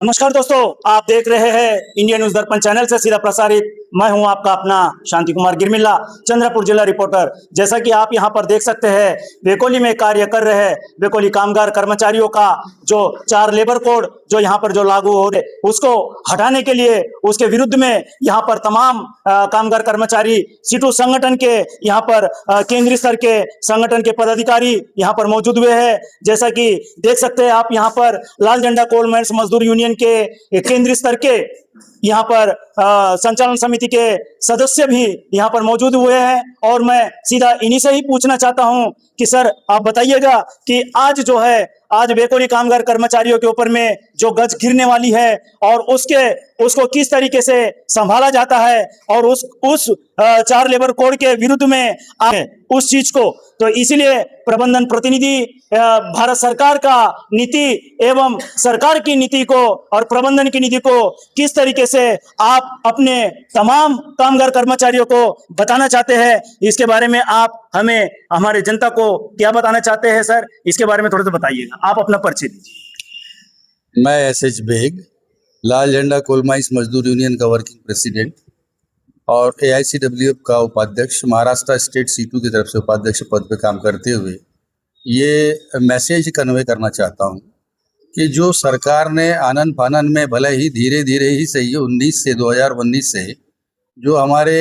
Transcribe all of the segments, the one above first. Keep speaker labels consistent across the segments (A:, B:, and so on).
A: नमस्कार दोस्तों, आप देख रहे हैं इंडिया न्यूज दर्पण चैनल से सीधा प्रसारित। मैं हूं आपका अपना शांति कुमार गिरमिल्ला, चंद्रपुर जिला रिपोर्टर। जैसा कि आप यहां पर देख सकते हैं, वेकोली में कार्य कर रहे वेकोली कामगार कर्मचारियों का जो 4 लेबर कोड जो यहां पर जो लागू हो रहे, उसको हटाने के लिए, उसके विरुद्ध में यहां पर तमाम कामगार कर्मचारी सीटू संगठन के यहां पर केंद्रीय स्तर के संगठन के पदाधिकारी यहां पर मौजूद हुए हैं। जैसा कि देख सकते हैं आप, यहां पर लाल झंडा कोल माइंस मजदूर यूनियन के केंद्रीय स्तर के यहां पर संचालन समिति के सदस्य भी यहां पर मौजूद हुए हैं। और मैं सीधा इन्हीं से ही पूछना चाहता हूं कि सर, आप बताइएगा कि आज जो है, आज वेकोली कामगार कर्मचारियों के ऊपर में जो गज गिरने वाली है और उसको किस तरीके से संभाला जाता है और उस 4 लेबर कोड के विरुद्ध में उस चीज को, तो इसीलिए प्रबंधन प्रतिनिधि भारत सरकार का नीति एवं सरकार की नीति को और प्रबंधन की नीति को किस तरीके से आप अपने तमाम कामगार कर्मचारियों को बताना चाहते हैं, इसके बारे में आप हमें, हमारे जनता को क्या बताना चाहते हैं सर, इसके बारे में थोड़ा सा बताइएगा। आप अपना परिचय दीजिए।
B: मैं एस.एच. बेग, लाल झंडा कोल माइंस मजदूर यूनियन का वर्किंग प्रेसिडेंट और AICWF का उपाध्यक्ष, महाराष्ट्र स्टेट सीटू की तरफ से उपाध्यक्ष पद पे काम करते हुए ये मैसेज कन्वे करना चाहता हूँ कि जो सरकार ने आनन फानन में, भले ही धीरे धीरे ही सही, 2019 से जो हमारे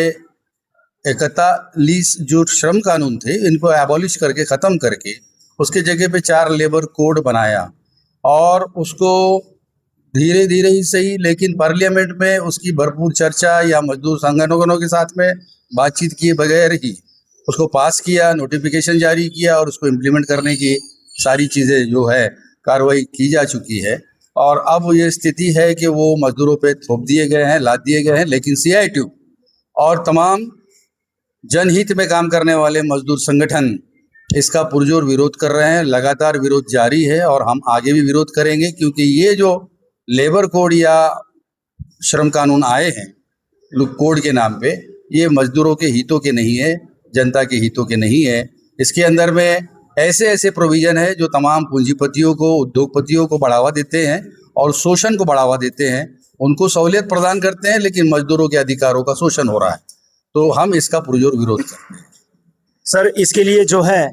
B: 41 जो श्रम कानून थे, इनको एबॉलिश करके, ख़त्म करके उसके जगह पे 4 लेबर कोड बनाया और उसको धीरे धीरे ही सही, लेकिन पार्लियामेंट में उसकी भरपूर चर्चा या मजदूर संगठनों के साथ में बातचीत किए बगैर ही उसको पास किया, नोटिफिकेशन जारी किया और उसको इम्प्लीमेंट करने की सारी चीज़ें जो है कार्रवाई की जा चुकी है। और अब ये स्थिति है कि वो मजदूरों पे थोप दिए गए हैं, लाद दिए गए हैं, लेकिन CITU और तमाम जनहित में काम करने वाले मजदूर संगठन इसका पुरजोर विरोध कर रहे हैं। लगातार विरोध जारी है और हम आगे भी विरोध करेंगे, क्योंकि ये जो लेबर कोड या श्रम कानून आए हैं कोड के नाम पे, ये मजदूरों के हितों के नहीं है, जनता के हितों के नहीं है। इसके अंदर में ऐसे ऐसे प्रोविज़न है जो तमाम पूंजीपतियों को, उद्योगपतियों को बढ़ावा देते हैं और शोषण को बढ़ावा देते हैं। उनको सहूलियत प्रदान करते हैं, लेकिन मजदूरों के अधिकारों का शोषण हो रहा है। तो हम इसका पुरजोर विरोध करते हैं।
A: सर, इसके लिए जो है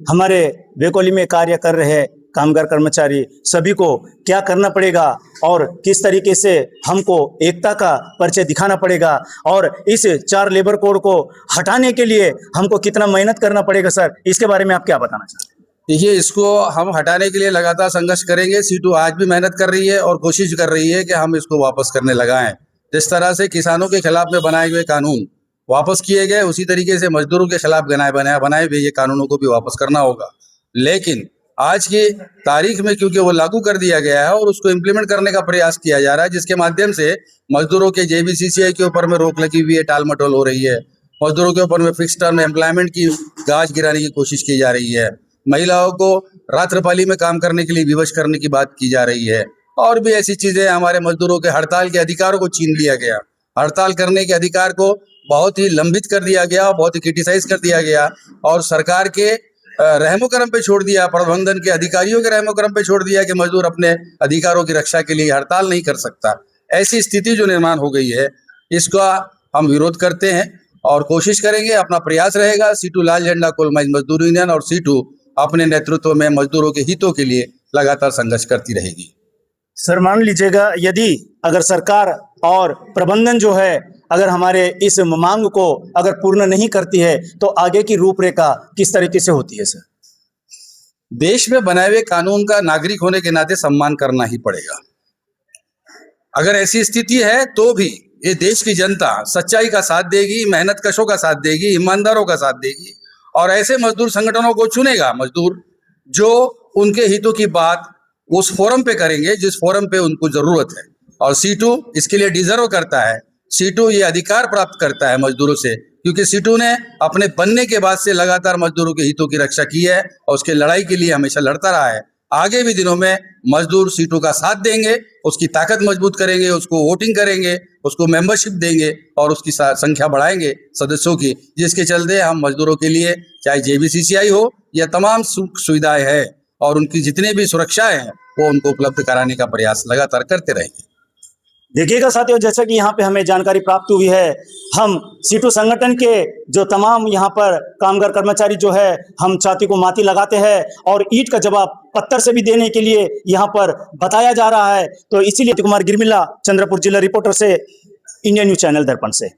A: हमारे वेकोली में कार्य कर रहे कामगार कर्मचारी सभी को क्या करना पड़ेगा और किस तरीके से हमको एकता का परिचय दिखाना पड़ेगा, और इस 4 लेबर कोड को हटाने के लिए हमको कितना मेहनत करना पड़ेगा सर, इसके बारे में आप क्या बताना चाहते हैं?
B: देखिए, इसको हम हटाने के लिए लगातार संघर्ष करेंगे। सीटू आज भी मेहनत कर रही है और कोशिश कर रही है कि हम इसको वापस करने लगाएं। जिस तरह से किसानों के खिलाफ में बनाए हुए कानून वापस किए गए, उसी तरीके से मजदूरों के खिलाफ बनाए हुए ये कानूनों को भी वापस करना होगा। लेकिन आज की तारीख में क्योंकि वो लागू कर दिया गया है और उसको इम्प्लीमेंट करने का प्रयास किया जा रहा है, जिसके माध्यम से मजदूरों के JBCCI के ऊपर में रोक लगी हुई है, टाल मटोल हो रही है। मजदूरों के ऊपर में फिक्स टर्म एम्प्लॉयमेंट की गाज गिराने की कोशिश की जा रही है। महिलाओं को रात्रपाली में काम करने के लिए विवश करने की बात की जा रही है। और भी ऐसी चीज़ें, हमारे मजदूरों के हड़ताल के अधिकारों को छीन लिया गया। हड़ताल करने के अधिकार को बहुत ही लंबित कर दिया गया, बहुत ही क्रिटिसाइज कर दिया गया और सरकार के रहमो करम पे छोड़ दिया, प्रबंधन के अधिकारियों के रहमो करम पे छोड़ दिया कि मजदूर अपने अधिकारों की रक्षा के लिए हड़ताल नहीं कर सकता। ऐसी स्थिति जो निर्माण हो गई है, इसका हम विरोध करते हैं और कोशिश करेंगे, अपना प्रयास रहेगा। सीटू लाल झंडा कोल माइंस मजदूर यूनियन और सीटू अपने नेतृत्व में मजदूरों के हितों के लिए लगातार संघर्ष करती रहेगी।
A: सर, मान लीजिएगा यदि अगर सरकार और प्रबंधन जो है अगर हमारे इस मांग को अगर पूर्ण नहीं करती है, तो आगे की रूपरेखा किस तरीके से होती है सर?
B: देश में बनाए हुए कानून का नागरिक होने के नाते सम्मान करना ही पड़ेगा। अगर ऐसी स्थिति है तो भी ये देश की जनता सच्चाई का साथ देगी, मेहनत कशों का साथ देगी, ईमानदारों का साथ देगी और ऐसे मजदूर संगठनों को चुनेगा मजदूर जो उनके हितों की बात उस फोरम पे करेंगे जिस फोरम पे उनको जरूरत है। और सीटू इसके लिए डिजर्व करता है। सीटू ये अधिकार प्राप्त करता है मजदूरों से, क्योंकि सीटू ने अपने बनने के बाद से लगातार मजदूरों के हितों की रक्षा की है और उसके लड़ाई के लिए हमेशा लड़ता रहा है। आगे भी दिनों में मजदूर सीटू का साथ देंगे, उसकी ताकत मजबूत करेंगे, उसको वोटिंग करेंगे, उसको मेंबरशिप देंगे और उसकी संख्या बढ़ाएंगे सदस्यों की, जिसके चलते हम मजदूरों के लिए चाहे JBCCI हो या तमाम सुख सुविधाएं हैं और उनकी जितने भी सुरक्षाएं हैं वो उनको उपलब्ध कराने का प्रयास लगातार करते रहेंगे।
A: देखिएगा साथियों, जैसा कि यहाँ पे हमें जानकारी प्राप्त हुई है, हम सीटू संगठन के जो तमाम यहाँ पर कामगार कर्मचारी जो है, हम छाती को माती लगाते हैं और ईंट का जवाब पत्थर से भी देने के लिए यहाँ पर बताया जा रहा है। तो इसीलिए कुमार गिरमिला, चंद्रपुर जिला रिपोर्टर से, इंडिया न्यूज चैनल दर्पण से।